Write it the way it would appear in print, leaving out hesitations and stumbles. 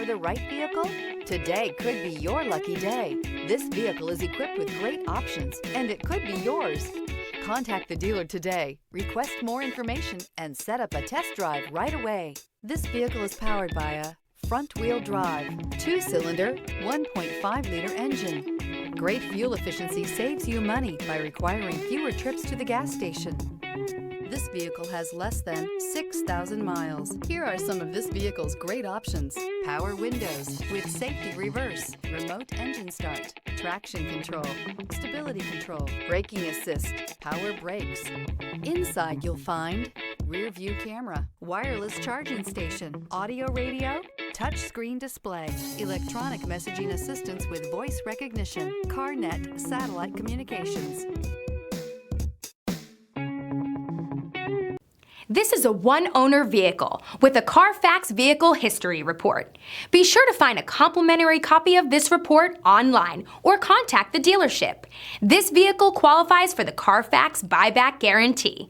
for the right vehicle? Today could be your lucky day. This vehicle is equipped with great options, and it could be yours. Contact the dealer today, request more information, and set up a test drive right away. This vehicle is powered by a front-wheel drive, 2-cylinder, 1.5-liter engine. Great fuel efficiency saves you money by requiring fewer trips to the gas station. This vehicle has less than 6,000 miles. Here are some of this vehicle's great options: power windows with safety reverse, remote engine start, traction control, stability control, braking assist, power brakes. Inside you'll find rear view camera, wireless charging station, audio radio, touchscreen display, electronic messaging assistance with voice recognition, CarNet satellite communications. This is a one-owner vehicle with a Carfax Vehicle History Report. Be sure to find a complimentary copy of this report online or contact the dealership. This vehicle qualifies for the Carfax Buyback Guarantee.